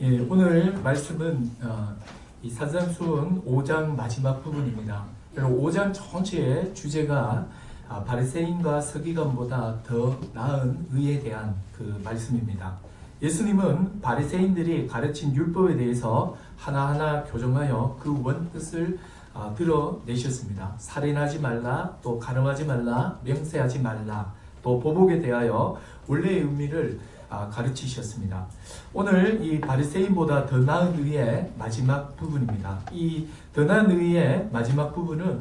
예, 오늘 말씀은 이 산상수훈 5장 마지막 부분입니다. 5장 전체의 주제가 바리새인과 서기관보다 더 나은 의에 대한 그 말씀입니다. 예수님은 바리새인들이 가르친 율법에 대해서 하나하나 교정하여 그 원뜻을 드러내셨습니다. 살인하지 말라, 또 간음하지 말라, 명세하지 말라, 또 보복에 대하여 원래의 의미를 가르치셨습니다. 오늘 이 바리새인보다 더 나은 의의 마지막 부분입니다. 이 더 나은 의의 마지막 부분은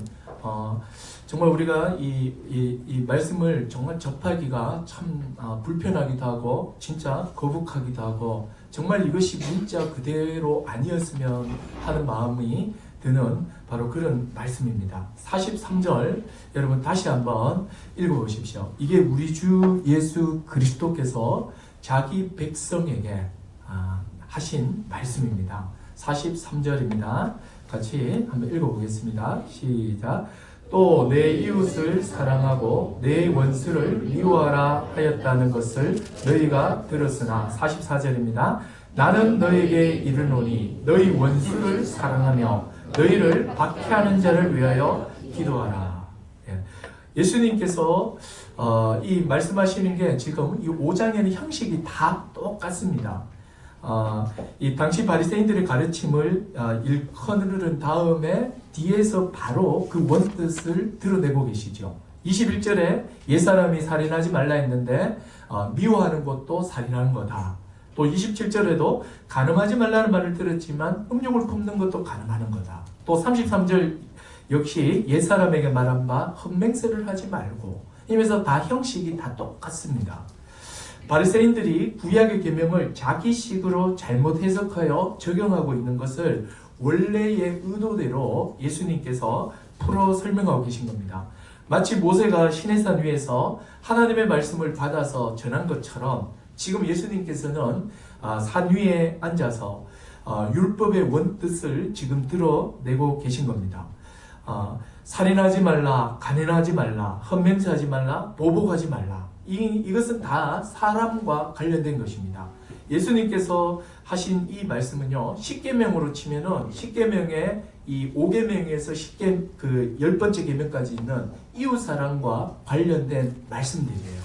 정말 우리가 이 말씀을 정말 접하기가 참 불편하기도 하고 진짜 거북하기도 하고 정말 이것이 문자 그대로 아니었으면 하는 마음이 드는 바로 그런 말씀입니다. 43절 여러분 다시 한번 읽어보십시오. 이게 우리 주 예수 그리스도께서 자기 백성에게 하신 말씀입니다. 43절입니다. 같이 한번 읽어보겠습니다. 시작. 또 내 이웃을 사랑하고 내 원수를 미워하라 하였다는 것을 너희가 들었으나 44절입니다. 나는 너에게 이르노니 너희 원수를 사랑하며 너희를 박해하는 자를 위하여 기도하라. 예수님께서 이 말씀하시는 게 지금 이 5장에는 형식이 다 똑같습니다. 이 당시 바리새인들의 가르침을 일컬은 다음에 뒤에서 바로 그 원뜻을 드러내고 계시죠. 21절에 옛사람이 살인하지 말라 했는데 미워하는 것도 살인하는 거다. 또 27절에도 간음하지 말라는 말을 들었지만 음욕을 품는 것도 간음하는 거다. 또 33절 역시 옛사람에게 말한 바 헛맹세를 하지 말고 이면서 다 형식이 다 똑같습니다. 바리새인들이 구약의 계명을 자기식으로 잘못 해석하여 적용하고 있는 것을 원래의 의도대로 예수님께서 풀어 설명하고 계신 겁니다. 마치 모세가 시내산 위에서 하나님의 말씀을 받아서 전한 것처럼 지금 예수님께서는 산 위에 앉아서 율법의 원뜻을 지금 드러내고 계신 겁니다. 살인하지 말라, 간음하지 말라, 헛맹세하지 말라, 보복하지 말라. 이것은 다 사람과 관련된 것입니다. 예수님께서 하신 이 말씀은요, 10계명으로 치면은 10계명의 이 5계명에서 10번째 계명까지 있는 이웃 사랑과 관련된 말씀들이에요.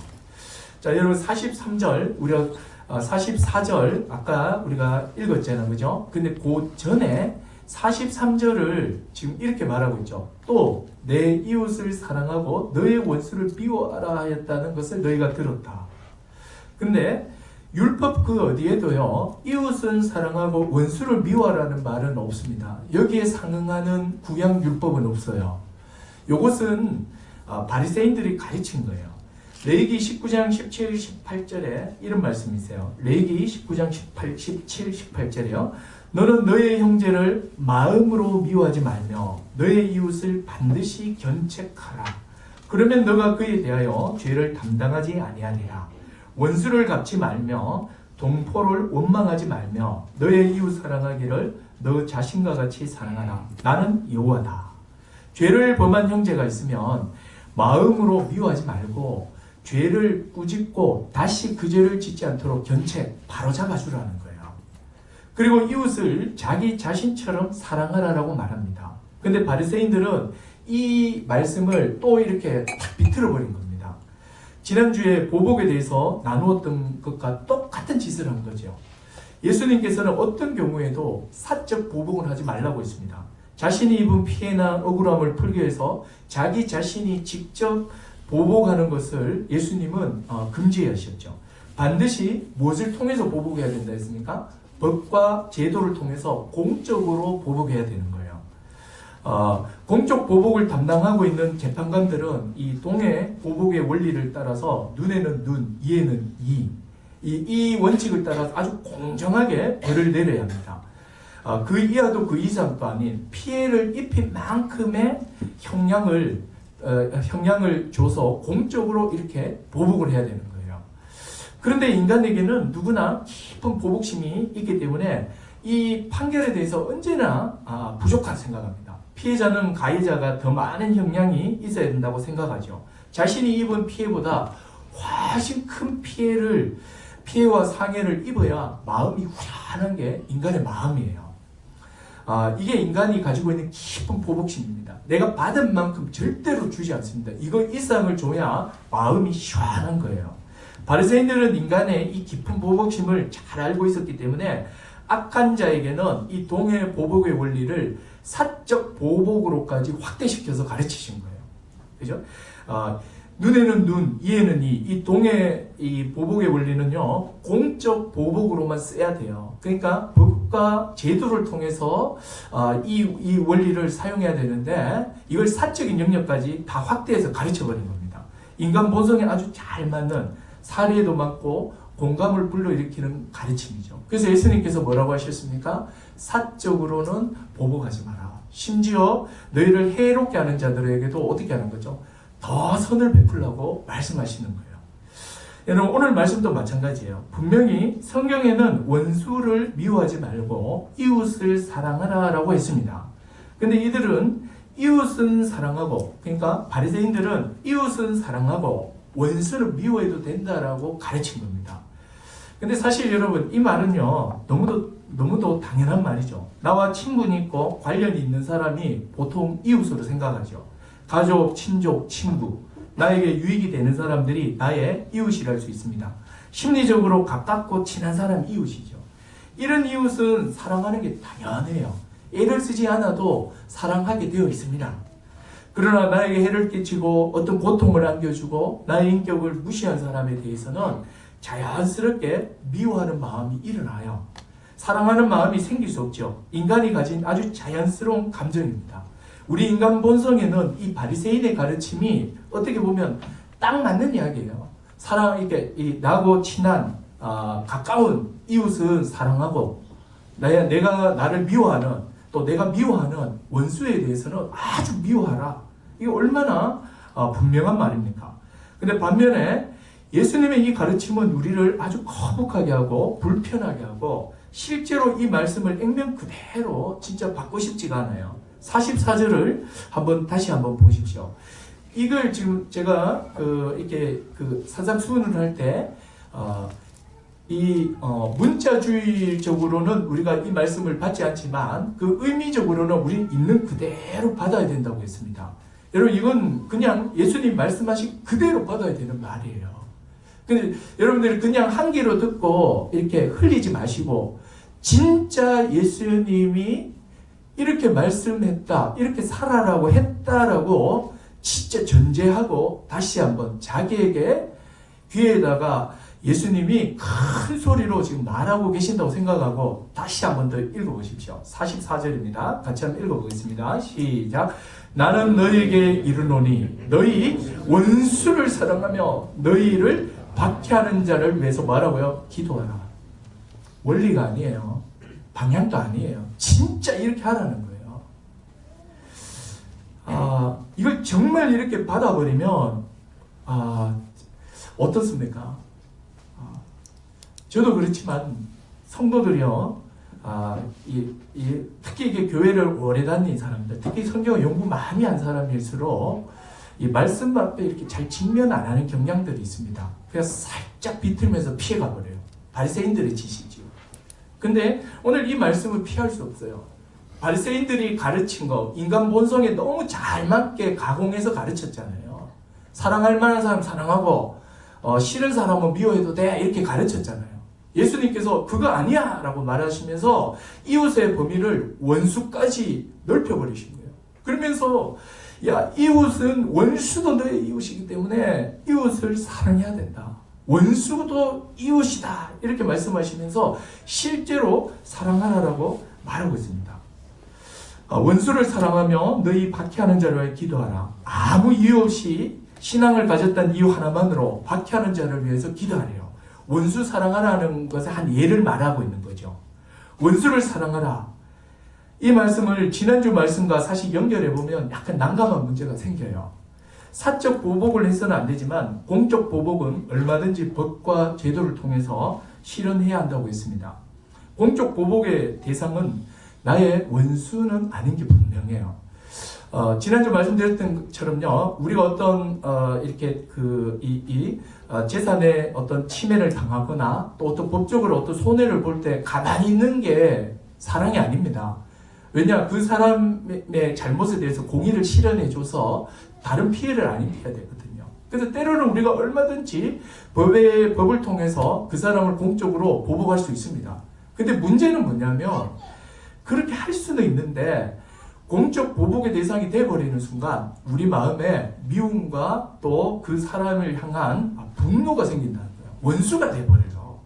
자, 여러분 43절, 우리가 44절 아까 우리가 읽었잖아요. 그죠? 근데 그 전에 43절을 지금 이렇게 말하고 있죠. 또 내 이웃을 사랑하고 너의 원수를 미워하라 하였다는 것을 너희가 들었다. 근데 율법 그 어디에도요, 이웃은 사랑하고 원수를 미워하라는 말은 없습니다. 여기에 상응하는 구약 율법은 없어요. 이것은 바리새인들이 가르친 거예요. 레위기 19장 17, 18절에 이런 말씀이 있어요. 레위기 19장 17, 18절이요. 너는 너의 형제를 마음으로 미워하지 말며 너의 이웃을 반드시 견책하라. 그러면 너가 그에 대하여 죄를 담당하지 아니하리라. 원수를 갚지 말며 동포를 원망하지 말며 너의 이웃 사랑하기를 너 자신과 같이 사랑하라. 나는 여호와다. 죄를 범한 형제가 있으면 마음으로 미워하지 말고 죄를 꾸짖고 다시 그 죄를 짓지 않도록 견책, 바로잡아 주라는 거예요. 그리고 이웃을 자기 자신처럼 사랑하라라고 말합니다. 근데 바리새인들은 이 말씀을 또 이렇게 탁 비틀어 버린 겁니다. 지난주에 보복에 대해서 나누었던 것과 똑같은 짓을 한 거죠. 예수님께서는 어떤 경우에도 사적 보복을 하지 말라고 했습니다. 자신이 입은 피해나 억울함을 풀기 위해서 자기 자신이 직접 보복하는 것을 예수님은 금지하셨죠. 반드시 무엇을 통해서 보복해야 된다 했습니까? 법과 제도를 통해서 공적으로 보복해야 되는 거예요. 공적 보복을 담당하고 있는 재판관들은 이 동해 보복의 원리를 따라서 눈에는 눈, 이에는 이 원칙을 따라서 아주 공정하게 벌을 내려야 합니다. 그 이하도 그 이상도 아닌 피해를 입힌 만큼의 형량을 줘서 공적으로 이렇게 보복을 해야 되는 거예요. 그런데 인간에게는 누구나 깊은 보복심이 있기 때문에 이 판결에 대해서 언제나 부족하다 생각합니다. 피해자는 가해자가 더 많은 형량이 있어야 된다고 생각하죠. 자신이 입은 피해보다 훨씬 큰 피해를 피해와 상해를 입어야 마음이 후련한 게 인간의 마음이에요. 이게 인간이 가지고 있는 깊은 보복심입니다. 내가 받은 만큼 절대로 주지 않습니다. 이거 이상을 줘야 마음이 시원한 거예요. 바리새인들은 인간의 이 깊은 보복심을 잘 알고 있었기 때문에 악한 자에게는 이 동해 보복의 원리를 사적 보복으로까지 확대시켜서 가르치신 거예요. 그죠? 눈에는 눈, 이에는 이. 이 동해 이 보복의 원리는요, 공적 보복으로만 써야 돼요. 그러니까 법과 제도를 통해서 이 원리를 사용해야 되는데, 이걸 사적인 영역까지 다 확대해서 가르쳐버린 겁니다. 인간 본성에 아주 잘 맞는, 사례도 많고 공감을 불러일으키는 가르침이죠. 그래서 예수님께서 뭐라고 하셨습니까? 사적으로는 보복하지 마라. 심지어 너희를 해롭게 하는 자들에게도 어떻게 하는 거죠? 더 선을 베풀라고 말씀하시는 거예요. 여러분, 오늘 말씀도 마찬가지예요. 분명히 성경에는 원수를 미워하지 말고 이웃을 사랑하라 라고 했습니다. 근데 이들은 이웃은 사랑하고, 그러니까 바리새인들은 이웃은 사랑하고 원수를 미워해도 된다라고 가르친 겁니다. 근데 사실 여러분, 이 말은요, 너무도 당연한 말이죠. 나와 친분이 있고 관련이 있는 사람이 보통 이웃으로 생각하죠. 가족, 친족, 친구, 나에게 유익이 되는 사람들이 나의 이웃이랄 수 있습니다. 심리적으로 가깝고 친한 사람이 이웃이죠. 이런 이웃은 사랑하는 게 당연해요. 애를 쓰지 않아도 사랑하게 되어 있습니다. 그러나 나에게 해를 끼치고 어떤 고통을 안겨주고 나의 인격을 무시한 사람에 대해서는 자연스럽게 미워하는 마음이 일어나요. 사랑하는 마음이 생길 수 없죠. 인간이 가진 아주 자연스러운 감정입니다. 우리 인간 본성에는 이 바리새인의 가르침이 어떻게 보면 딱 맞는 이야기예요. 나하고 친한 가까운 이웃은 사랑하고 내가 나를 미워하는, 또 내가 미워하는 원수에 대해서는 아주 미워하라. 이게 얼마나 분명한 말입니까? 근데 반면에 예수님의 이 가르침은 우리를 아주 거북하게 하고 불편하게 하고 실제로 이 말씀을 액면 그대로 진짜 받고 싶지가 않아요. 44절을 다시 한번 보십시오. 이걸 지금 제가 이렇게 사상수훈을 할 때 문자주의적으로는 우리가 이 말씀을 받지 않지만 그 의미적으로는 우리 있는 그대로 받아야 된다고 했습니다. 여러분, 이건 그냥 예수님 말씀하신 그대로 받아야 되는 말이에요. 근데 여러분들이 그냥 한 귀로 듣고 이렇게 흘리지 마시고, 진짜 예수님이 이렇게 말씀했다, 이렇게 살아라고 했다라고 진짜 전제하고 다시 한번 자기에게 귀에다가 예수님이 큰 소리로 지금 말하고 계신다고 생각하고 다시 한번 더 읽어보십시오. 44절입니다. 같이 한번 읽어보겠습니다. 시작. 나는 너희에게 이르노니 너희 원수를 사랑하며 너희를 박해하는 자를 위해서 뭐라고요? 기도하라. 원리가 아니에요. 방향도 아니에요. 진짜 이렇게 하라는 거예요. 이걸 정말 이렇게 받아버리면 어떻습니까? 저도 그렇지만 성도들이요, 특히 이게 교회를 오래 다닌 사람들, 특히 성경을 연구 많이 한 사람일수록 이 말씀 앞에 이렇게 잘 직면 안 하는 경향들이 있습니다. 그래서 살짝 비틀면서 피해가 버려요. 바리새인들의 짓이죠. 근데 오늘 이 말씀을 피할 수 없어요. 바리새인들이 가르친 거, 인간 본성에 너무 잘 맞게 가공해서 가르쳤잖아요. 사랑할 만한 사람 사랑하고 싫은 사람은 미워해도 돼, 이렇게 가르쳤잖아요. 예수님께서 그거 아니야 라고 말하시면서 이웃의 범위를 원수까지 넓혀버리신 거예요. 그러면서 이웃은 원수도 너의 이웃이기 때문에 이웃을 사랑해야 된다. 원수도 이웃이다. 이렇게 말씀하시면서 실제로 사랑하라라고 말하고 있습니다. 원수를 사랑하며 너희 박해하는 자를 위해 기도하라. 아무 이유 없이 신앙을 가졌다는 이유 하나만으로 박해하는 자를 위해서 기도하래요. 원수 사랑하라는 것에 한 예를 말하고 있는 거죠. 원수를 사랑하라. 이 말씀을 지난주 말씀과 사실 연결해보면 약간 난감한 문제가 생겨요. 사적 보복을 해서는 안 되지만 공적 보복은 얼마든지 법과 제도를 통해서 실현해야 한다고 했습니다. 공적 보복의 대상은 나의 원수는 아닌 게 분명해요. 지난주 말씀드렸던 것처럼요, 우리가 어떤 이렇게 재산의 어떤 침해를 당하거나 또 어떤 법적으로 어떤 손해를 볼 때 가만히 있는 게 사랑이 아닙니다. 왜냐, 그 사람의 잘못에 대해서 공의를 실현해줘서 다른 피해를 안 입혀야 되거든요. 그래서 때로는 우리가 얼마든지 법을 통해서 그 사람을 공적으로 보복할 수 있습니다. 근데 문제는 뭐냐면 그렇게 할 수는 있는데 공적 보복의 대상이 돼버리는 순간 우리 마음에 미움과 또 그 사람을 향한 분노가 생긴다는 거예요. 원수가 돼버려요.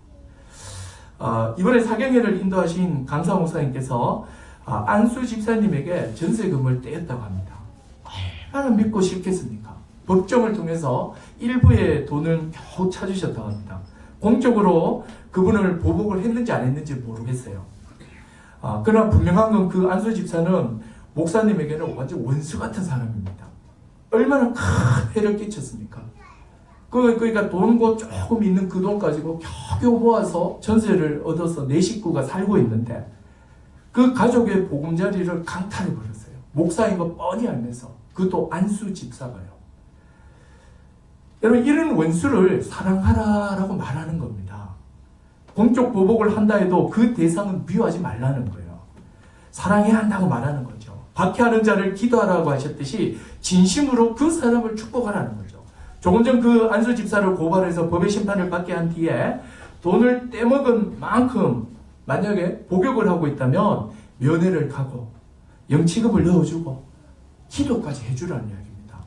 이번에 사경회를 인도하신 강사 목사님께서 안수 집사님에게 전세금을 떼었다고 합니다. 얼마나 믿고 싶겠습니까? 법정을 통해서 일부의 돈을 겨우 찾으셨다고 합니다. 공적으로 그분을 보복을 했는지 안 했는지 모르겠어요. 그러나 분명한 건 그 안수 집사는 목사님에게는 완전 원수 같은 사람입니다. 얼마나 큰 해를 끼쳤습니까? 그러니까 돈고 조금 있는 그 돈 가지고 겨우 모아서 전세를 얻어서 내 식구가 살고 있는데 그 가족의 보금자리를 강탈해 버렸어요. 목사인 거 뻔히 알면서. 그것도 안수 집사가요. 여러분, 이런 원수를 사랑하라라고 말하는 겁니다. 공적 보복을 한다 해도 그 대상은 미워하지 말라는 거예요. 사랑해야 한다고 말하는 거죠. 박해하는 자를 기도하라고 하셨듯이 진심으로 그 사람을 축복하라는 거죠. 조금 전 그 안수 집사를 고발해서 법의 심판을 받게 한 뒤에 돈을 떼먹은 만큼 만약에 복역을 하고 있다면 면회를 가고 영치금을 넣어주고 기도까지 해주라는 이야기입니다.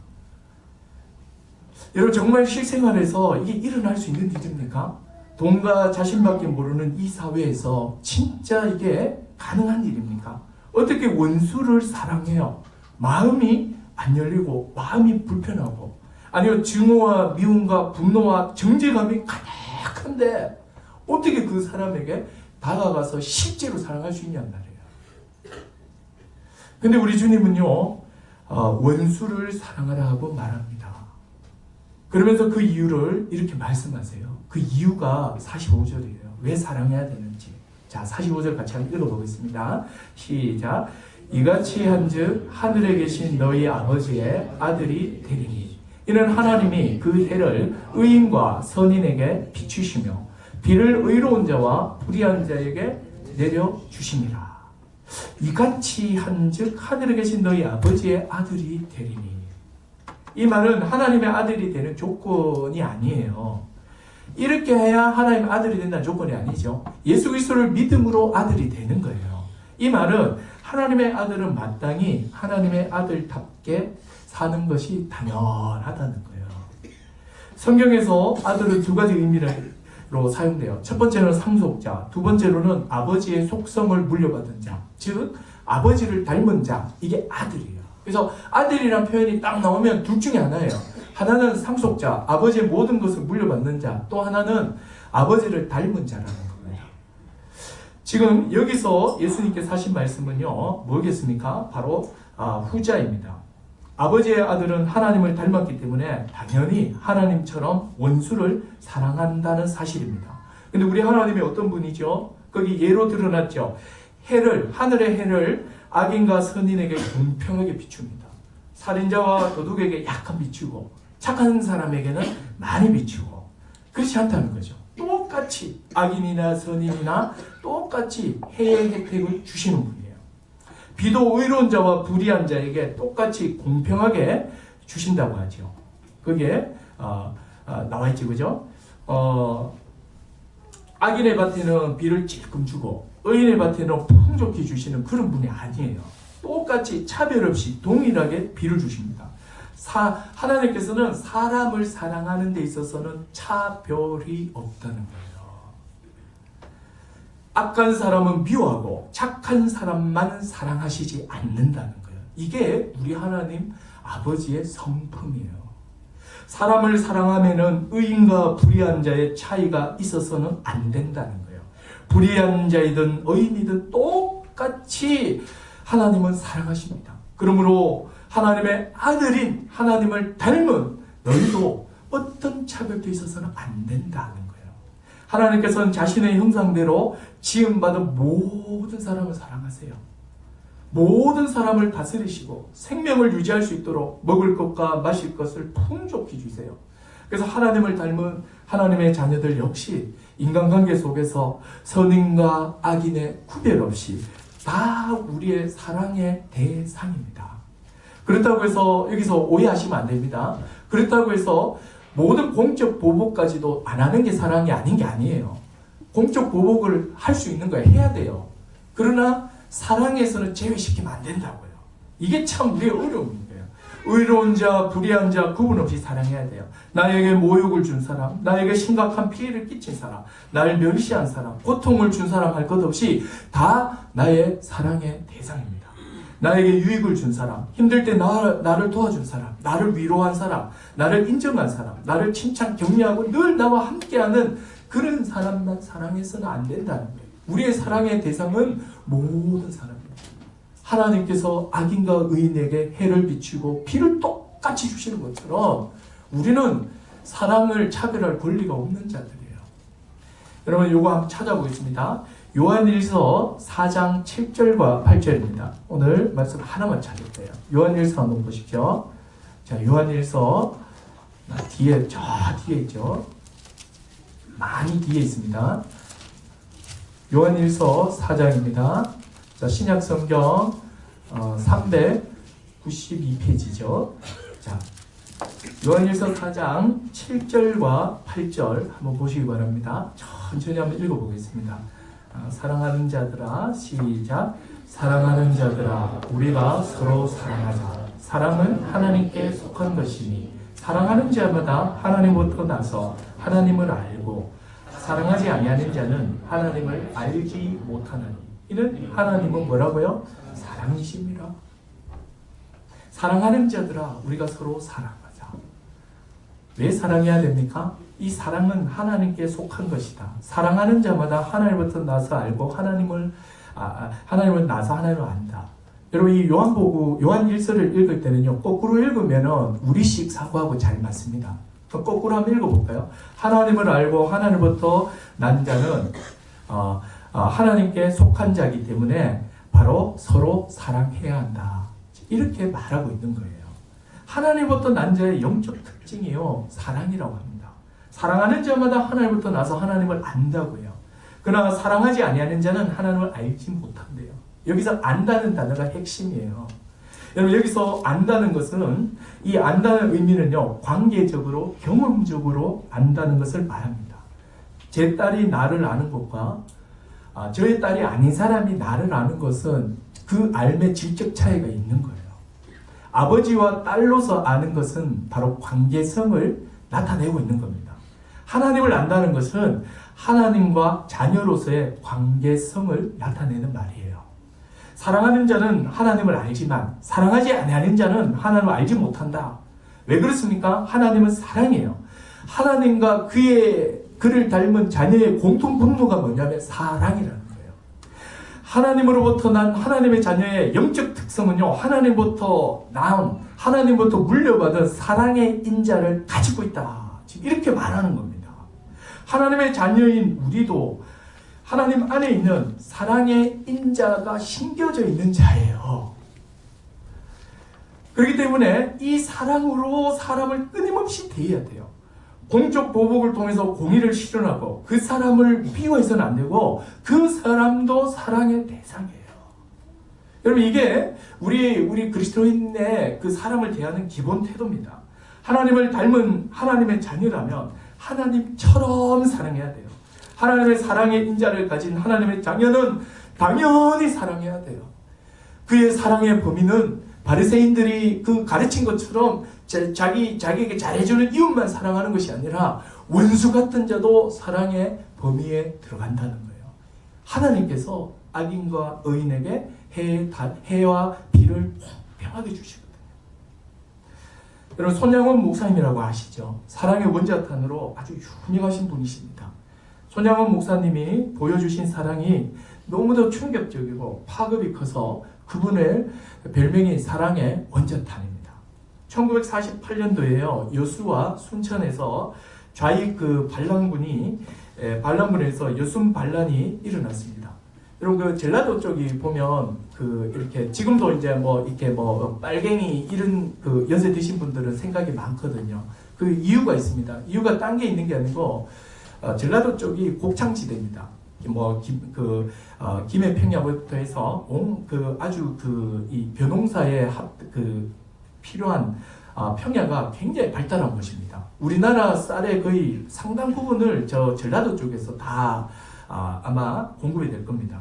여러분, 정말 실생활에서 이게 일어날 수 있는 일입니까? 돈과 자신밖에 모르는 이 사회에서 진짜 이게 가능한 일입니까? 어떻게 원수를 사랑해요? 마음이 안 열리고 마음이 불편하고 아니면 증오와 미움과 분노와 정죄감이 가득한데 어떻게 그 사람에게 다가가서 실제로 사랑할 수 있냔 말이에요. 근데 우리 주님은요, 원수를 사랑하라고 말합니다. 그러면서 그 이유를 이렇게 말씀하세요. 그 이유가 45절이에요. 왜 사랑해야 되는지. 자, 45절 같이 한번 읽어보겠습니다. 시작. 이같이 한즉 하늘에 계신 너희 아버지의 아들이 되리니 이는 하나님이 그 해를 의인과 선인에게 비추시며 비를 의로운 자와 불의한 자에게 내려주심이라. 이같이 한즉 하늘에 계신 너희 아버지의 아들이 되리니. 이 말은 하나님의 아들이 되는 조건이 아니에요. 이렇게 해야 하나님의 아들이 된다는 조건이 아니죠. 예수 그리스도를 믿음으로 아들이 되는 거예요. 이 말은 하나님의 아들은 마땅히 하나님의 아들답게 사는 것이 당연하다는 거예요. 성경에서 아들은 두 가지 의미로 사용돼요. 첫 번째는 상속자, 두 번째로는 아버지의 속성을 물려받은 자, 즉 아버지를 닮은 자, 이게 아들이에요. 그래서 아들이란 표현이 딱 나오면 둘 중에 하나예요. 하나는 상속자, 아버지의 모든 것을 물려받는 자, 또 하나는 아버지를 닮은 자라는 겁니다. 지금 여기서 예수님께서 하신 말씀은요, 뭐겠습니까? 바로 후자입니다. 아버지의 아들은 하나님을 닮았기 때문에 당연히 하나님처럼 원수를 사랑한다는 사실입니다. 근데 우리 하나님이 어떤 분이죠? 거기 예로 드러났죠. 하늘의 해를 악인과 선인에게 공평하게 비춥니다. 살인자와 도둑에게 약간 비추고 착한 사람에게는 많이 비추고 그렇지 않다는 거죠. 똑같이 악인이나 선인이나 똑같이 해의 혜택을 주시는 분이에요. 비도 의로운 자와 불의한 자에게 똑같이 공평하게 주신다고 하죠. 그게 나와 있지, 그죠? 악인의 밭에는 비를 찔끔 주고 의인의 밭에는 풍족히 주시는 그런 분이 아니에요. 똑같이 차별 없이 동일하게 비를 주십니다. 하나님께서는 사람을 사랑하는 데 있어서는 차별이 없다는 거예요. 악한 사람은 미워하고 착한 사람만 사랑하시지 않는다는 거예요. 이게 우리 하나님 아버지의 성품이에요. 사람을 사랑하면은 의인과 불의한 자의 차이가 있어서는 안 된다는 거예요. 불의한 자이든 의인이든 똑같이 하나님은 사랑하십니다. 그러므로 하나님의 아들인 하나님을 닮은 너희도 어떤 차별도 있어서는 안 된다는 거예요. 하나님께서는 자신의 형상대로 지음받은 모든 사람을 사랑하세요. 모든 사람을 다스리시고 생명을 유지할 수 있도록 먹을 것과 마실 것을 풍족히 주세요. 그래서 하나님을 닮은 하나님의 자녀들 역시 인간관계 속에서 선인과 악인의 구별 없이 다 우리의 사랑의 대상입니다. 그렇다고 해서 여기서 오해하시면 안 됩니다. 그렇다고 해서 모든 공적 보복까지도 안 하는 게 사랑이 아닌 게 아니에요. 공적 보복을 할 수 있는 거야. 해야 돼요. 그러나 사랑에서는 제외시키면 안 된다고요. 이게 참 우리의 어려움인 거예요. 의로운 자, 불의한 자 구분 없이 사랑해야 돼요. 나에게 모욕을 준 사람, 나에게 심각한 피해를 끼친 사람, 나를 멸시한 사람, 고통을 준 사람 할 것 없이 다 나의 사랑의 대상입니다. 나에게 유익을 준 사람, 힘들 때 나를 도와준 사람, 나를 위로한 사람, 나를 인정한 사람, 나를 칭찬, 격려하고 늘 나와 함께하는 그런 사람만 사랑해서는 안 된다는 거예요. 우리의 사랑의 대상은 모든 사람입니다. 하나님께서 악인과 의인에게 해를 비추고 피를 똑같이 주시는 것처럼 우리는 사랑을 차별할 권리가 없는 자들이에요. 여러분 이거 한번 찾아보겠습니다. 요한일서 4장 7절과 8절입니다. 오늘 말씀 하나만 찾을 거예요. 요한일서 한번 보십시오. 자, 요한일서 뒤에 저 뒤에 있죠. 많이 뒤에 있습니다. 요한일서 4장입니다. 자, 신약성경 392페이지죠. 자, 요한일서 4장 7절과 8절 한번 보시기 바랍니다. 천천히 한번 읽어보겠습니다. 사랑하는 자들아, 시작. 사랑하는 자들아, 우리가 서로 사랑하자. 사랑은 하나님께 속한 것이니 사랑하는 자마다 하나님부터 나서 하나님을 알고 사랑하지 아니하는 자는 하나님을 알지 못하나니 이는 하나님은 뭐라고요? 사랑이십니다. 사랑하는 자들아, 우리가 서로 사랑하자. 왜 사랑해야 됩니까? 이 사랑은 하나님께 속한 것이다. 사랑하는 자마다 하나님부터 나서 알고 하나님을 나서 하나님을 안다. 여러분 이 요한 일서를 읽을 때는요, 거꾸로 읽으면은 우리식 사고하고 잘 맞습니다. 거꾸로 한번 읽어볼까요? 하나님을 알고 하나님부터 난 자는 하나님께 속한 자이기 때문에 바로 서로 사랑해야 한다. 이렇게 말하고 있는 거예요. 하나님부터 난 자의 영적 특징이요, 사랑이라고 합니다. 사랑하는 자마다 하나님부터 나서 하나님을 안다고요. 그러나 사랑하지 아니하는 자는 하나님을 알지 못한대요. 여기서 안다는 단어가 핵심이에요. 여러분 여기서 안다는 것은 이 안다는 의미는요, 관계적으로 경험적으로 안다는 것을 말합니다. 제 딸이 나를 아는 것과 저의 딸이 아닌 사람이 나를 아는 것은 그 알매 질적 차이가 있는 거예요. 아버지와 딸로서 아는 것은 바로 관계성을 나타내고 있는 겁니다. 하나님을 안다는 것은 하나님과 자녀로서의 관계성을 나타내는 말이에요. 사랑하는 자는 하나님을 알지만 사랑하지 아니하는 자는 하나님을 알지 못한다. 왜 그렇습니까? 하나님은 사랑이에요. 하나님과 그를 닮은 자녀의 공통 분모가 뭐냐면 사랑이라는 거예요. 하나님으로부터 난 하나님의 자녀의 영적 특성은요, 하나님부터 나온, 하나님부터 물려받은 사랑의 인자를 가지고 있다. 지금 이렇게 말하는 겁니다. 하나님의 자녀인 우리도 하나님 안에 있는 사랑의 인자가 심겨져 있는 자예요. 그렇기 때문에 이 사랑으로 사람을 끊임없이 대해야 돼요. 공적 보복을 통해서 공의를 실현하고 그 사람을 비워서는 안 되고 그 사람도 사랑의 대상이에요. 여러분 이게 우리 그리스도인의 그 사람을 대하는 기본 태도입니다. 하나님을 닮은 하나님의 자녀라면 하나님처럼 사랑해야 돼요. 하나님의 사랑의 인자를 가진 하나님의 자녀는 당연히 사랑해야 돼요. 그의 사랑의 범위는 바리새인들이 그 가르친 것처럼 자기에게 잘해주는 이웃만 사랑하는 것이 아니라 원수 같은 자도 사랑의 범위에 들어간다는 거예요. 하나님께서 악인과 의인에게 해와 비를 공평하게 주시거든요. 여러분 손양원 목사님이라고 아시죠? 사랑의 원자탄으로 아주 유명하신 분이십니다. 손양원 목사님이 보여주신 사랑이 너무도 충격적이고 파급이 커서 그분의 별명이 사랑의 원자탄입니다. 1948년도에요. 여수와 순천에서 좌익 반란군에서 여순 반란이 일어났습니다. 여러분 그 젤라도 쪽이 보면 그 이렇게 지금도 이제 뭐 이렇게 뭐 빨갱이 이런 그 연세 드신 분들은 생각이 많거든요. 그 이유가 있습니다. 이유가 딴 게 있는 게 아니고 젤라도 쪽이 곡창지대입니다. 뭐 김해 평야부터 해서 그 아주 그 이 벼농사에 그 필요한 평야가 굉장히 발달한 곳입니다. 우리나라 쌀의 거의 상당 부분을 저 전라도 쪽에서 다 아마 공급이 될 겁니다.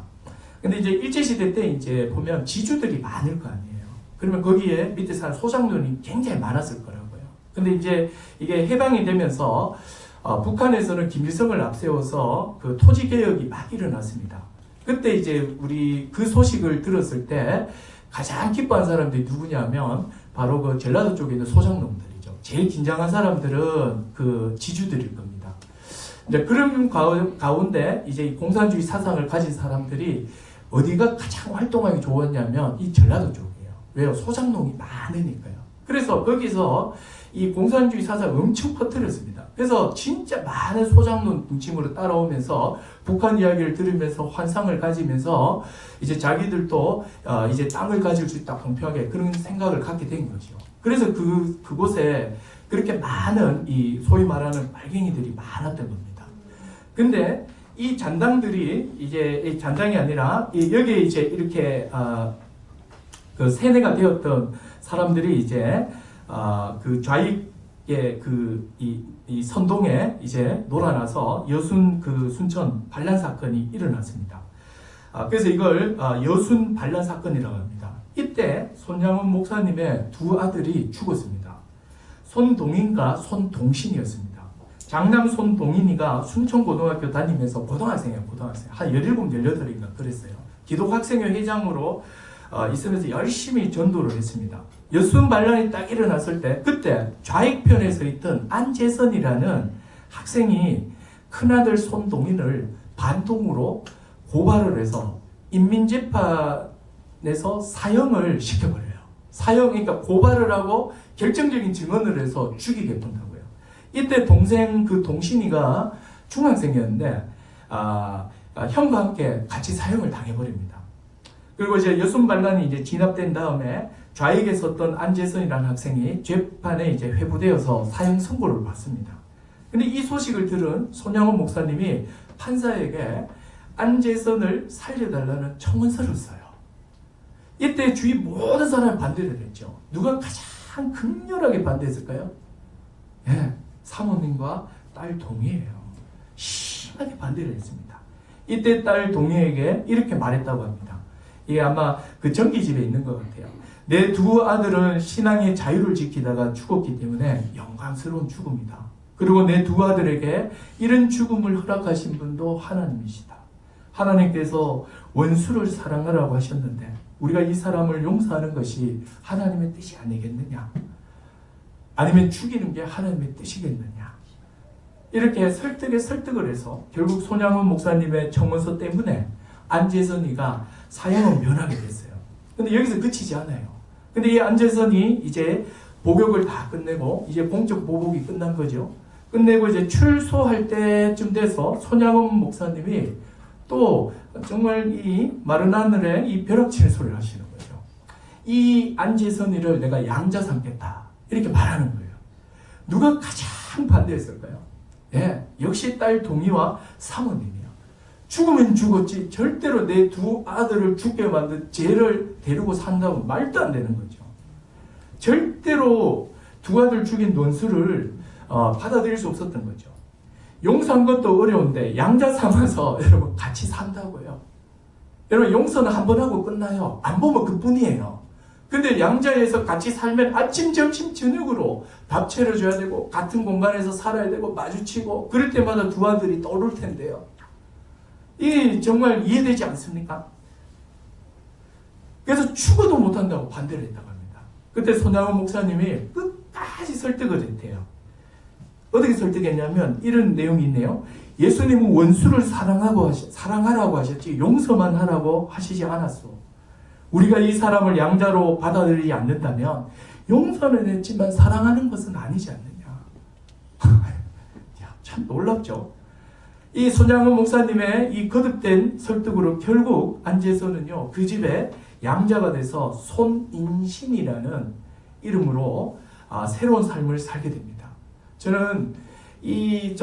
근데 이제 일제시대 때 이제 보면 지주들이 많을 거 아니에요. 그러면 거기에 밑에 사는 소작농이 굉장히 많았을 거라고요. 근데 이제 이게 해방이 되면서 북한에서는 김일성을 앞세워서 그 토지 개혁이 막 일어났습니다. 그때 이제 우리 그 소식을 들었을 때 가장 기뻐한 사람들이 누구냐면 바로 그 전라도 쪽에 있는 소작농들이죠. 제일 긴장한 사람들은 그 지주들일 겁니다. 이제 그런 가운데 이제 공산주의 사상을 가진 사람들이 어디가 가장 활동하기 좋았냐면 이 전라도 쪽이에요. 왜요? 소작농이 많으니까요. 그래서 거기서 이 공산주의 사상을 엄청 퍼뜨렸습니다. 그래서 진짜 많은 소작농 중심으로 따라오면서 북한 이야기를 들으면서 환상을 가지면서 이제 자기들도 이제 땅을 가질 수 있다 공평하게 그런 생각을 갖게 된 거죠. 그래서 그곳에 그렇게 많은 이 소위 말하는 빨갱이들이 많았던 겁니다. 근데 이 잔당들이 이제 잔당이 아니라 여기에 이제 이렇게 그 세뇌가 되었던 사람들이 이제 그 좌익의 이 선동에 이제 놀아나서 여순 그 순천 반란 사건이 일어났습니다. 그래서 이걸 여순 반란 사건이라고 합니다. 이때 손양원 목사님의 두 아들이 죽었습니다. 손동인과 손동신이었습니다. 장남 손동인이가 순천고등학교 다니면서 고등학생이에요. 고등학생. 한 17, 18인가 그랬어요. 기독학생회 회장으로 있으면서 열심히 전도를 했습니다. 여순 반란이 딱 일어났을 때 그때 좌익편에 서 있던 안재선이라는 학생이 큰아들 손동인을 반동으로 고발을 해서 인민재판에서 사형을 시켜버려요. 그러니까 고발을 하고 결정적인 증언을 해서 죽이게 본다고요. 이때 동생 그 동신이가 중학생이었는데 형과 함께 같이 사형을 당해버립니다. 그리고 이제 여순 반란이 이제 진압된 다음에 좌익에 섰던 안재선이라는 학생이 재판에 이제 회부되어서 사형 선고를 받습니다. 근데 이 소식을 들은 손양원 목사님이 판사에게 안재선을 살려달라는 청원서를 써요. 이때 주위 모든 사람이 반대를 했죠. 누가 가장 극렬하게 반대했을까요? 예, 사모님과 딸 동희예요. 심하게 반대를 했습니다. 이때 딸 동희에게 이렇게 말했다고 합니다. 이게 아마 그 전기집에 있는 것 같아요. 내 두 아들은 신앙의 자유를 지키다가 죽었기 때문에 영광스러운 죽음이다. 그리고 내 두 아들에게 이런 죽음을 허락하신 분도 하나님이시다. 하나님께서 원수를 사랑하라고 하셨는데 우리가 이 사람을 용서하는 것이 하나님의 뜻이 아니겠느냐? 아니면 죽이는 게 하나님의 뜻이겠느냐? 이렇게 설득을 해서 결국 손양원 목사님의 청원서 때문에 안재선이가 사형을 면하게 됐어요. 근데 여기서 그치지 않아요. 근데 이 안재선이 이제 복역을 다 끝내고 이제 공적 보복이 끝난 거죠. 끝내고 이제 출소할 때쯤 돼서 손양원 목사님이 또 정말 이 마른 하늘에 이 벼락치는 소리를 하시는 거죠. 이 안재선이를 내가 양자 삼겠다. 이렇게 말하는 거예요. 누가 가장 반대했을까요? 예, 역시 딸 동희와 사모님이요. 죽으면 죽었지 절대로 내 두 아들을 죽게 만든 죄를 데리고 산다고 말도 안 되는 거죠. 절대로 두 아들 죽인 원수를 받아들일 수 없었던 거죠. 용서한 것도 어려운데 양자 삼아서 여러분 같이 산다고요. 여러분 용서는 한 번 하고 끝나요. 안 보면 그뿐이에요. 근데 양자에서 같이 살면 아침, 점심, 저녁으로 밥 차려줘야 되고 같은 공간에서 살아야 되고 마주치고 그럴 때마다 두 아들이 떠오를 텐데요. 이게 정말 이해되지 않습니까? 그래서 죽어도 못한다고 반대를 했다고 합니다. 그때 손양원 목사님이 끝까지 설득을 했대요. 어떻게 설득했냐면 이런 내용이 있네요. 예수님은 원수를 사랑하라고 하셨지 용서만 하라고 하시지 않았어. 우리가 이 사람을 양자로 받아들이지 않는다면 용서는 했지만 사랑하는 것은 아니지 않느냐. 야, 참 놀랍죠. 이 손양원 목사님의 이 거듭된 설득으로 결국 안재선은요, 그 집에 양자가 돼서 손인신이라는 이름으로 새로운 삶을 살게 됩니다. 저는 이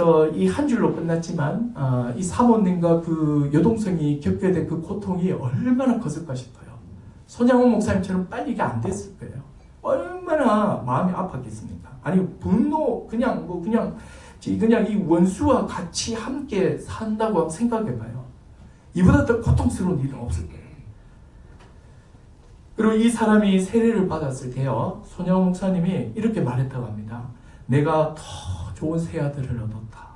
한 줄로 끝났지만 이 사모님과 그 여동생이 겪게 된 그 고통이 얼마나 컸을까 싶어요. 손양원 목사님처럼 빨리 이게 안 됐을 거예요. 얼마나 마음이 아팠겠습니까? 아니 분노 그냥 이 원수와 같이 함께 산다고 생각해봐요. 이보다 더 고통스러운 일은 없을 거예요. 그리고 이 사람이 세례를 받았을 때요, 손양원 목사님이 이렇게 말했다고 합니다. 내가 더 좋은 새 아들을 얻었다.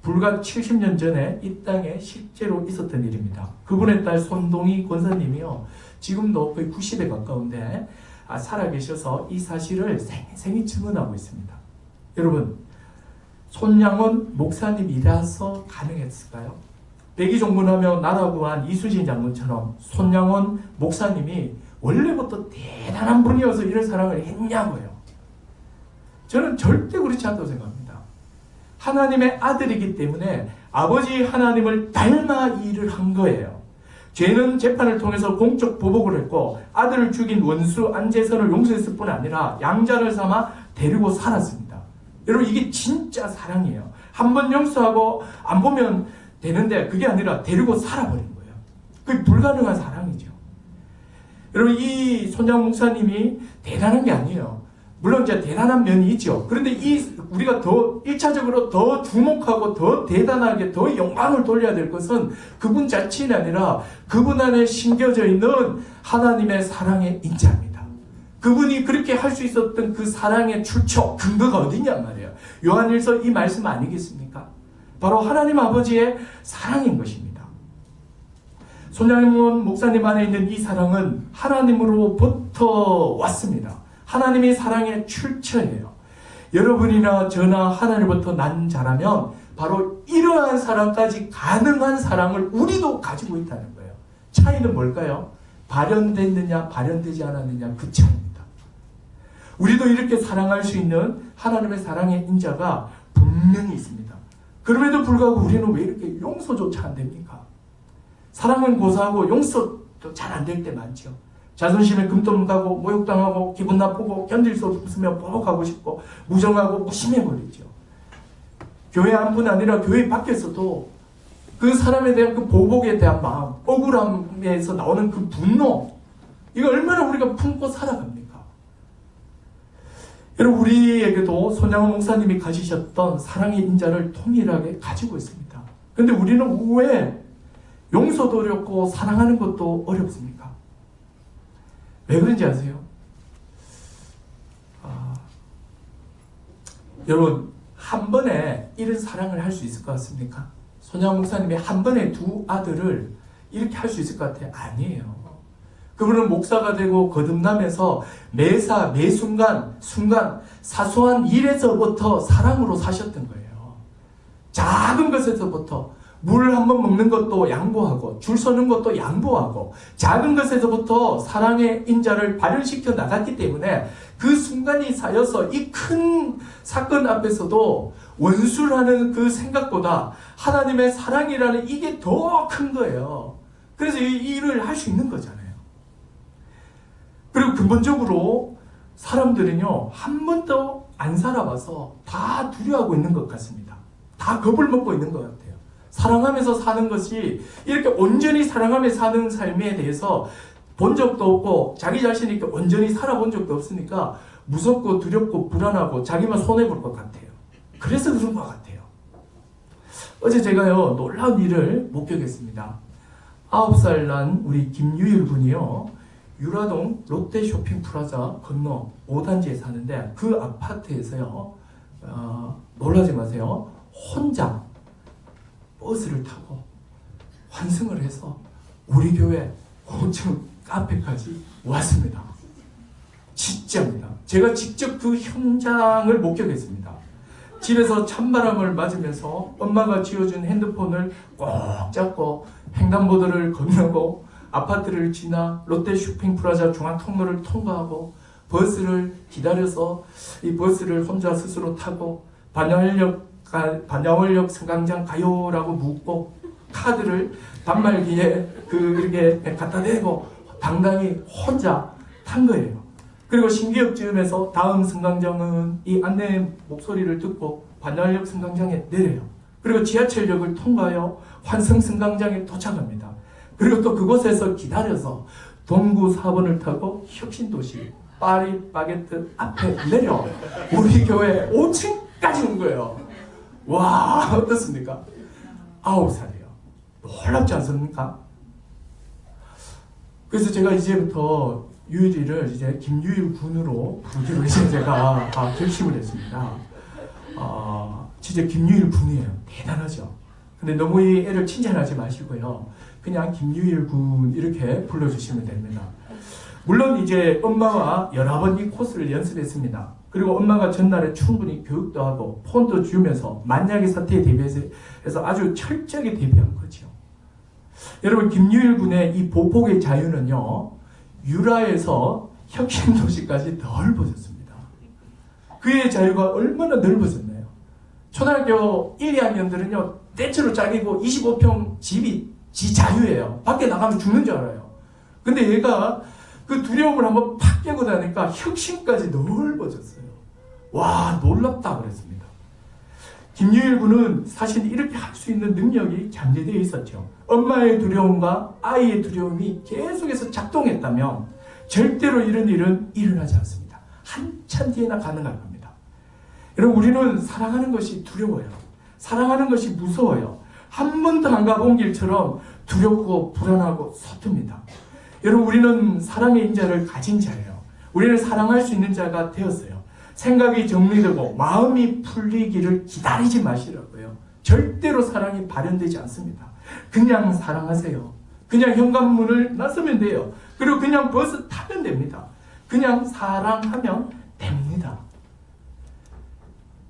불과 70년 전에 이 땅에 실제로 있었던 일입니다. 그분의 딸 손동희 권사님이요, 지금도 거의 90에 가까운데 살아계셔서 이 사실을 생생히 증언하고 있습니다. 여러분, 손양원 목사님이라서 가능했을까요? 백의종군하며 나라 구한 이순신 장군처럼 손양원 목사님이 원래부터 대단한 분이어서 이런 사랑을 했냐고요. 저는 절대 그렇지 않다고 생각합니다. 하나님의 아들이기 때문에 아버지 하나님을 닮아 일을 한 거예요. 죄는 재판을 통해서 공적 보복을 했고 아들을 죽인 원수 안재선을 용서했을 뿐 아니라 양자를 삼아 데리고 살았습니다. 여러분, 이게 진짜 사랑이에요. 한 번 용서하고 안 보면 되는데 그게 아니라 데리고 살아버린 거예요. 그게 불가능한 사랑이죠. 여러분, 이 손양 목사님이 대단한 게 아니에요. 물론 이제 대단한 면이 있죠. 그런데 우리가 더 1차적으로 더 주목하고 더 대단하게 더 영광을 돌려야 될 것은 그분 자체가 아니라 그분 안에 심겨져 있는 하나님의 사랑의 인자입니다. 그분이 그렇게 할 수 있었던 그 사랑의 출처, 근거가 어디냐 말이에요. 요한일서 이 말씀 아니겠습니까? 바로 하나님 아버지의 사랑인 것입니다. 손양원 목사님 안에 있는 이 사랑은 하나님으로부터 왔습니다. 하나님의 사랑의 출처예요. 여러분이나 저나 하나님부터 난 자라면 바로 이러한 사랑까지 가능한 사랑을 우리도 가지고 있다는 거예요. 차이는 뭘까요? 발현됐느냐 발현되지 않았느냐, 그 차이입니다. 우리도 이렇게 사랑할 수 있는 하나님의 사랑의 인자가 분명히 있습니다. 그럼에도 불구하고 우리는 왜 이렇게 용서조차 안 됩니까? 사랑은 고사하고 용서도 잘 안 될 때 많죠. 자존심에 금돈 가고 모욕당하고 기분 나쁘고 견딜 수 없으면 보복하고 싶고 무정하고 무심해버리죠. 교회 안뿐 아니라 교회 밖에서도 그 사람에 대한 그 보복에 대한 마음, 억울함에서 나오는 그 분노, 이거 얼마나 우리가 품고 살아갑니까? 여러분, 우리에게도 손양원 목사님이 가지셨던 사랑의 인자를 통일하게 가지고 있습니다. 그런데 우리는 왜 용서도 어렵고 사랑하는 것도 어렵습니까? 왜 그런지 아세요? 여러분, 한 번에 이런 사랑을 할 수 있을 것 같습니까? 손양원 목사님이 한 번에 두 아들을 이렇게 할 수 있을 것 같아요? 아니에요. 그분은 목사가 되고 거듭나면서 매사 매순간 사소한 일에서부터 사랑으로 사셨던 거예요. 작은 것에서부터 물 한 번 먹는 것도 양보하고 줄 서는 것도 양보하고 작은 것에서부터 사랑의 인자를 발현시켜 나갔기 때문에 그 순간이 쌓여서 이 큰 사건 앞에서도 원수라는 그 생각보다 하나님의 사랑이라는 이게 더 큰 거예요. 그래서 이 일을 할 수 있는 거잖아요. 그리고 근본적으로 사람들은요, 한 번도 안 살아봐서 다 두려워하고 있는 것 같습니다. 다 겁을 먹고 있는 것 같아요. 사랑하면서 사는 것이, 이렇게 온전히 사랑하며 사는 삶에 대해서 본 적도 없고 자기 자신이 이렇게 온전히 살아본 적도 없으니까 무섭고 두렵고 불안하고 자기만 손해볼 것 같아요. 그래서 그런 것 같아요. 어제 제가요, 놀라운 일을 목격했습니다. 9살 난 우리 김유일 군이요, 유라동 롯데 쇼핑 프라자 건너 5단지에 사는데 그 아파트에서요, 놀라지 마세요, 혼자 버스를 타고 환승을 해서 우리 교회 고층 카페까지 왔습니다. 진짜입니다. 제가 직접 그 현장을 목격했습니다. 집에서 찬바람을 맞으면서 엄마가 쥐어준 핸드폰을 꼭 잡고 횡단보도를 건너고 아파트를 지나 롯데 쇼핑프라자 중앙통로를 통과하고 버스를 기다려서 이 버스를 혼자 스스로 타고 반야현역 반야월역 승강장 가요라고 묻고 카드를 단말기에 이렇게 갖다 대고 당당히 혼자 탄 거예요. 그리고 신기역쯤에서 다음 승강장은 이 안내 목소리를 듣고 반야월역 승강장에 내려요. 그리고 지하철역을 통과하여 환승 승강장에 도착합니다. 그리고 또 그곳에서 기다려서 동구 4번을 타고 혁신도시 파리 바게트 앞에 내려 우리 교회 5층까지 온 거예요. 와, 어떻습니까? 9살이에요. 놀랍지 않습니까? 그래서 제가 이제부터 유일이를 이제 김유일 군으로 부르기로 이제 제가 결심을 했습니다. 진짜 김유일 군이에요. 대단하죠. 근데 너무 이 애를 칭찬하지 마시고요. 그냥 김유일 군 이렇게 불러주시면 됩니다. 물론 이제 엄마와 여러 번 이 코스를 연습했습니다. 그리고 엄마가 전날에 충분히 교육도 하고 폰도 주면서 만약의 사태에 대비해서 아주 철저하게 대비한 거죠. 여러분, 김유일 군의 이 보폭의 자유는요, 유라에서 혁신도시까지 넓어졌습니다. 그의 자유가 얼마나 넓어졌나요? 초등학교 1, 2학년들은요 떼처로 짜기고 25평 집이 지 자유예요. 밖에 나가면 죽는 줄 알아요. 근데 얘가 그 두려움을 한번 팍 깨고 나니까 혁신까지 넓어졌어요. 와, 놀랍다 그랬습니다. 김유일 군은 사실 이렇게 할 수 있는 능력이 잠재되어 있었죠. 엄마의 두려움과 아이의 두려움이 계속해서 작동했다면 절대로 이런 일은 일어나지 않습니다. 한참 뒤에나 가능할 겁니다. 여러분, 우리는 사랑하는 것이 두려워요. 사랑하는 것이 무서워요. 한 번도 안 가본 길처럼 두렵고 불안하고 서툽니다. 여러분, 우리는 사랑의 인자를 가진 자예요. 우리는 사랑할 수 있는 자가 되었어요. 생각이 정리되고 마음이 풀리기를 기다리지 마시라고요. 절대로 사랑이 발현되지 않습니다. 그냥 사랑하세요. 그냥 현관문을 나서면 돼요. 그리고 그냥 버스 타면 됩니다. 그냥 사랑하면 됩니다.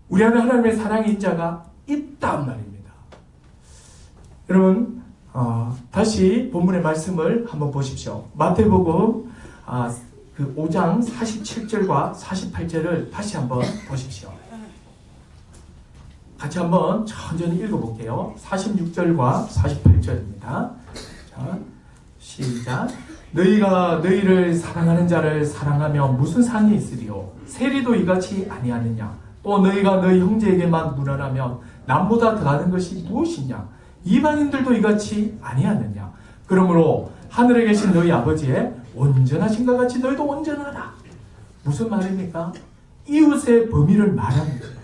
우리 안에 하나님의 사랑의 인자가 있단 말입니다. 여러분, 다시 본문의 말씀을 한번 보십시오. 마태복음 그 5장 47절과 48절을 다시 한번 보십시오. 같이 한번 천천히 읽어볼게요. 46절과 48절입니다. 자, 시작. 너희가 너희를 사랑하는 자를 사랑하며 무슨 상이 있으리요? 세리도 이같이 아니하느냐? 또 너희가 너희 형제에게만 무난하면 남보다 더하는 것이 무엇이냐? 이방인들도 이같이 아니하느냐? 그러므로 하늘에 계신 너희 아버지의 온전하신 것 같이 너희도 온전하라. 무슨 말입니까? 이웃의 범위를 말하는 거예요.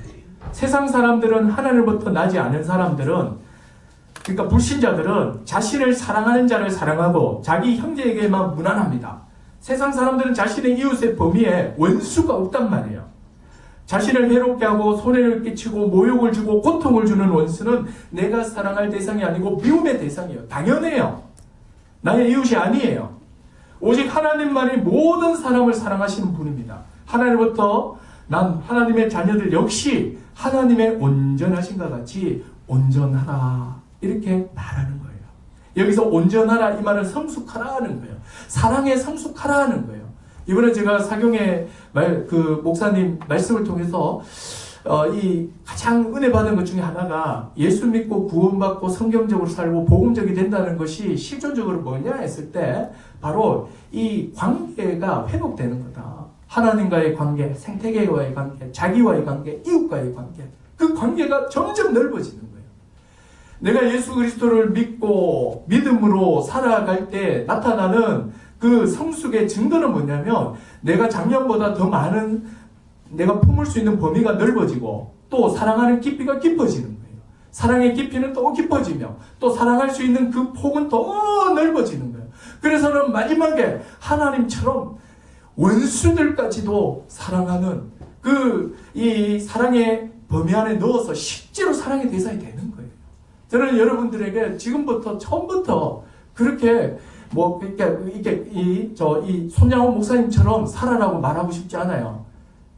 세상 사람들은, 하나님부터 나지 않은 사람들은, 그러니까 불신자들은 자신을 사랑하는 자를 사랑하고 자기 형제에게만 무난합니다. 세상 사람들은 자신의 이웃의 범위에 원수가 없단 말이에요. 자신을 해롭게 하고 손해를 끼치고 모욕을 주고 고통을 주는 원수는 내가 사랑할 대상이 아니고 미움의 대상이에요. 당연해요. 나의 이웃이 아니에요. 오직 하나님만이 모든 사람을 사랑하시는 분입니다. 하나님부터 난 하나님의 자녀들 역시 하나님의 온전하신것 같이 온전하라, 이렇게 말하는 거예요. 여기서 온전하라 이 말은 성숙하라 하는 거예요. 사랑에 성숙하라 하는 거예요. 이번에 제가 사경의 목사님 말씀을 통해서 이 가장 은혜 받은 것 중에 하나가 예수 믿고 구원받고 성경적으로 살고 복음적이 된다는 것이 실존적으로 뭐냐 했을 때 바로 이 관계가 회복되는 거다. 하나님과의 관계, 생태계와의 관계, 자기와의 관계, 이웃과의 관계, 그 관계가 점점 넓어지는 거예요. 내가 예수 그리스도를 믿고 믿음으로 살아갈 때 나타나는 그 성숙의 증거는 뭐냐면 내가 작년보다 더 많은, 내가 품을 수 있는 범위가 넓어지고 또 사랑하는 깊이가 깊어지는 거예요. 사랑의 깊이는 또 깊어지며 또 사랑할 수 있는 그 폭은 더 넓어지는 거예요. 그래서는 마지막에 하나님처럼 원수들까지도 사랑하는 이 사랑의 범위 안에 넣어서 실제로 사랑의 대상이 되는 거예요. 저는 여러분들에게 지금부터 처음부터 그렇게 이 손양호 목사님처럼 살아라고 말하고 싶지 않아요.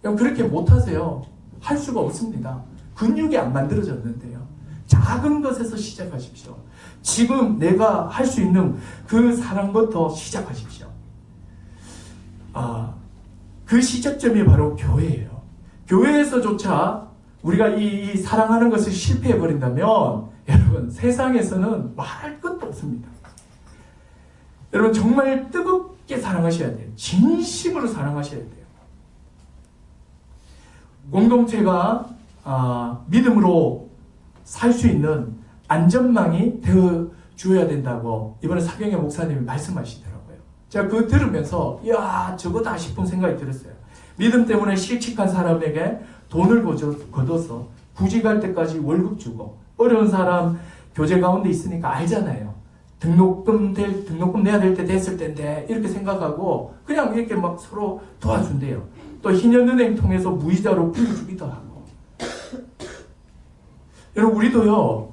그렇게 못하세요. 할 수가 없습니다. 근육이 안 만들어졌는데요. 작은 것에서 시작하십시오. 지금 내가 할 수 있는 그 사랑부터 시작하십시오. 그 시작점이 바로 교회예요. 교회에서조차 우리가 이 사랑하는 것을 실패해 버린다면 여러분 세상에서는 말할 것도 없습니다. 여러분 정말 뜨겁게 사랑하셔야 돼요. 진심으로 사랑하셔야 돼요. 공동체가 믿음으로 살 수 있는 안전망이 되어 주어야 된다고 이번에 사경의 목사님이 말씀하시더라고요. 제가 그거 들으면서 이야 저거다 싶은 생각이 들었어요. 믿음 때문에 실직한 사람에게 돈을 거둬서 구직할 때까지 월급 주고 어려운 사람 교제 가운데 있으니까 알잖아요. 등록금 내야 될 때 됐을 텐데 이렇게 생각하고 그냥 이렇게 막 서로 도와준대요. 또 희년은행 통해서 무이자로 빌려주기도 하고. 여러분 우리도요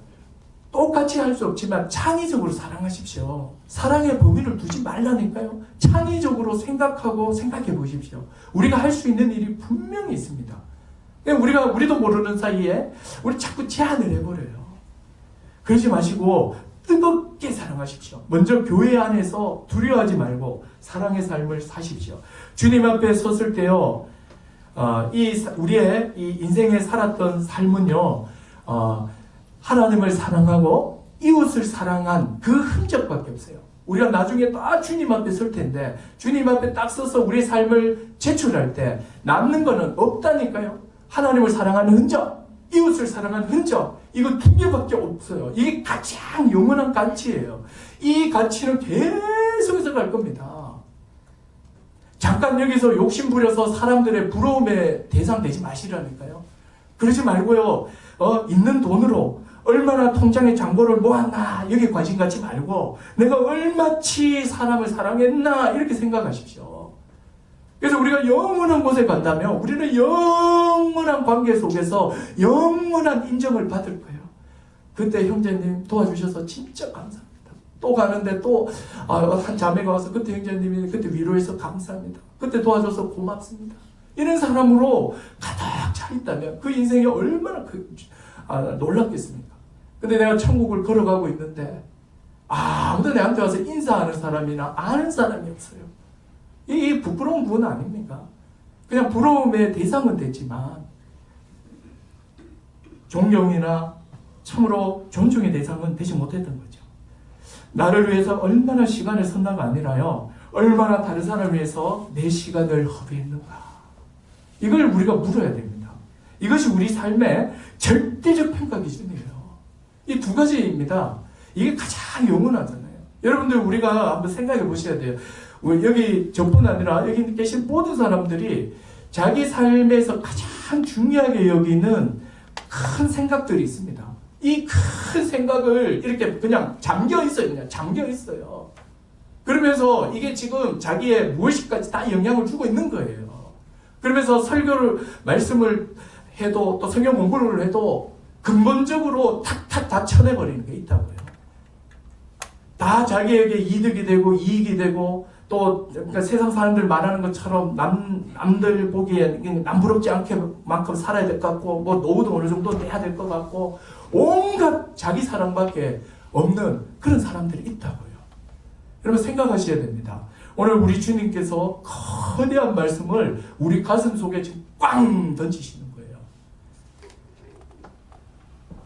똑같이 할 수 없지만 창의적으로 사랑하십시오. 사랑의 범위를 두지 말라니까요. 창의적으로 생각해 보십시오. 우리가 할 수 있는 일이 분명히 있습니다. 우리도 모르는 사이에 우리 자꾸 제안을 해버려요. 그러지 마시고 뜨겁게 사랑하십시오. 먼저 교회 안에서 두려워하지 말고 사랑의 삶을 사십시오. 주님 앞에 섰을 때요, 우리의 이 인생에 살았던 삶은요, 하나님을 사랑하고 이웃을 사랑한 그 흔적밖에 없어요. 우리가 나중에 딱 주님 앞에 설 텐데 주님 앞에 딱 서서 우리의 삶을 제출할 때 남는 거는 없다니까요. 하나님을 사랑하는 흔적, 이웃을 사랑하는 흔적, 이거 두 개밖에 없어요. 이게 가장 영원한 가치예요. 이 가치는 계속해서 갈 겁니다. 잠깐 여기서 욕심 부려서 사람들의 부러움의 대상 되지 마시라니까요. 그러지 말고요. 있는 돈으로 얼마나 통장에 잔고를 모았나 여기 관심 갖지 말고 내가 얼마치 사람을 사랑했나 이렇게 생각하십시오. 그래서 우리가 영원한 곳에 간다면 우리는 영원한 관계 속에서 영원한 인정을 받을 거예요. 그때 형제님 도와주셔서 진짜 감사합니다. 또 가는데 또 한 자매가 와서 그때 형제님이 그때 위로해서 감사합니다. 그때 도와줘서 고맙습니다. 이런 사람으로 가득 차 있다면 그 인생이 얼마나 놀랍겠습니까? 근데 내가 천국을 걸어가고 있는데 아무도 내한테 와서 인사하는 사람이나 아는 사람이 없어요. 이 부끄러운 부분 아닙니까? 그냥 부러움의 대상은 됐지만 존경이나 참으로 존중의 대상은 되지 못했던 거죠. 나를 위해서 얼마나 시간을 썼나가 아니라요. 얼마나 다른 사람을 위해서 내 시간을 허비했는가. 이걸 우리가 물어야 됩니다. 이것이 우리 삶의 절대적 평가 기준이에요. 이 두 가지입니다. 이게 가장 영원하잖아요. 여러분들 우리가 한번 생각해 보셔야 돼요. 여기 저뿐 아니라 여기 계신 모든 사람들이 자기 삶에서 가장 중요하게 여기는 큰 생각들이 있습니다. 이 큰 생각을 이렇게 그냥 잠겨 있어요. 그러면서 이게 지금 자기의 무의식까지 다 영향을 주고 있는 거예요. 그러면서 말씀을 해도 또 성경 공부를 해도 근본적으로 탁탁 다 쳐내버리는 게 있다고요. 다 자기에게 이득이 되고 이익이 되고 또 그러니까 세상 사람들 말하는 것처럼 남들 보기에 남부럽지 않게만큼 살아야 될 것 같고 뭐 노후도 어느 정도 내야 될 것 같고 온갖 자기 사랑밖에 없는 그런 사람들이 있다고요. 여러분 생각하셔야 됩니다. 오늘 우리 주님께서 거대한 말씀을 우리 가슴 속에 지금 꽝 던지시는 거예요.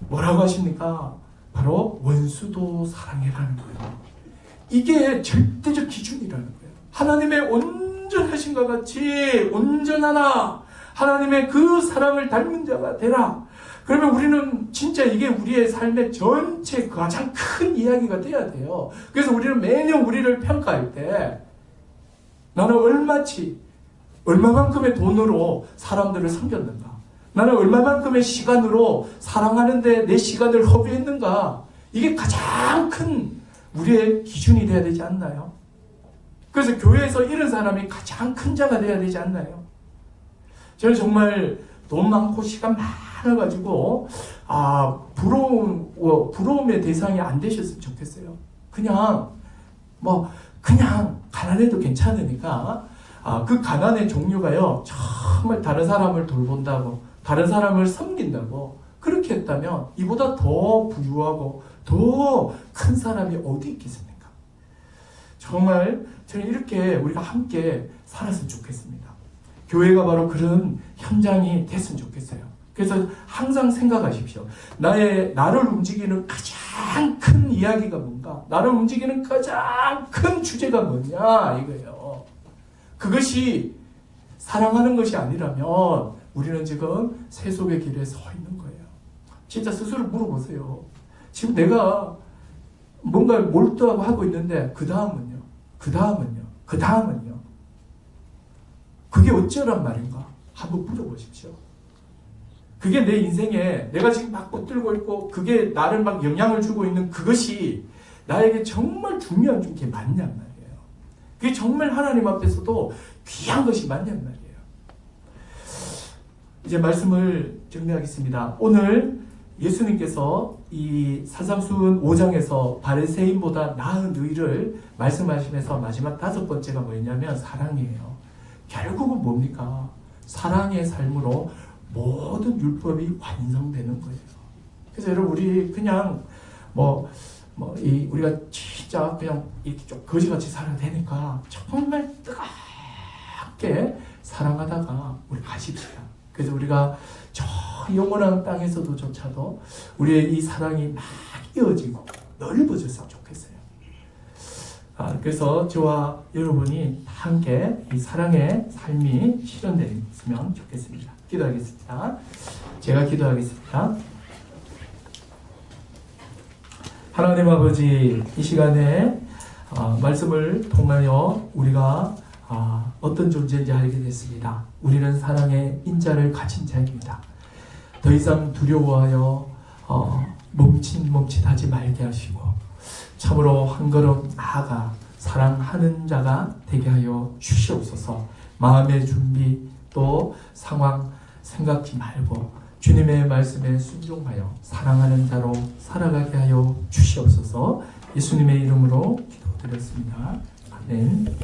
뭐라고 하십니까? 바로 원수도 사랑해라는 거예요. 이게 절대적 기준이라는 거예요. 하나님의 온전하신과 같이 온전하나 하나님의 그 사랑을 닮은 자가 되라. 그러면 우리는 진짜 이게 우리의 삶의 전체 가장 큰 이야기가 돼야 돼요. 그래서 우리는 매년 우리를 평가할 때 나는 얼마만큼의 돈으로 사람들을 섬겼는가? 나는 얼마만큼의 시간으로 사랑하는데 내 시간을 허비했는가? 이게 가장 큰 우리의 기준이 돼야 되지 않나요? 그래서 교회에서 이런 사람이 가장 큰 자가 돼야 되지 않나요? 저는 정말 돈 많고 시간 많아가지고 부러움의 대상이 안 되셨으면 좋겠어요. 그냥 가난해도 괜찮으니까 그 가난의 종류가요 정말 다른 사람을 돌본다고 다른 사람을 섬긴다고 그렇게 했다면 이보다 더 부유하고 더 큰 사람이 어디 있겠습니까? 정말 저는 이렇게 우리가 함께 살았으면 좋겠습니다. 교회가 바로 그런 현장이 됐으면 좋겠어요. 그래서 항상 생각하십시오. 나를 움직이는 가장 큰 이야기가 뭔가? 나를 움직이는 가장 큰 주제가 뭐냐? 이거예요. 그것이 사랑하는 것이 아니라면 우리는 지금 세속의 길에 서 있는 거예요. 진짜 스스로 물어보세요. 지금 내가 뭔가 몰두하고 하고 있는데 그 다음은요? 그게 어쩌란 말인가? 한번 물어보십시오. 그게 내 인생에 내가 지금 막 붙들고 있고 그게 나를 막 영향을 주고 있는 그것이 나에게 정말 중요한 게 맞냔 말이에요. 그게 정말 하나님 앞에서도 귀한 것이 맞냔 말이에요. 이제 말씀을 정리하겠습니다. 오늘 예수님께서 이 사삼순 5장에서 바리새인보다 나은 의를 말씀하시면서 마지막 5번째가 뭐였냐면 사랑이에요. 결국은 뭡니까? 사랑의 삶으로 모든 율법이 완성되는 거예요. 그래서 여러분 우리 그냥 우리가 진짜 그냥 이렇게 좀 거지같이 살아야 되니까 정말 뜨겁게 사랑하다가 우리 가십시다. 그래서 우리가 저 영원한 땅에서도조차도 우리의 이 사랑이 막 이어지고 넓어졌으면 좋겠어요. 그래서 저와 여러분이 함께 이 사랑의 삶이 실현되면 좋겠습니다. 기도하겠습니다. 제가 기도하겠습니다. 하나님 아버지, 이 시간에 말씀을 통하여 우리가 어떤 존재인지 알게 됐습니다. 우리는 사랑의 인자를 가진 자입니다. 더 이상 두려워하여 멈칫하지 말게 하시고 참으로 한 걸음 나아가 사랑하는 자가 되게 하여 주시옵소서. 마음의 준비 또 상황 생각지 말고 주님의 말씀에 순종하여 사랑하는 자로 살아가게 하여 주시옵소서. 예수님의 이름으로 기도드렸습니다. 아멘.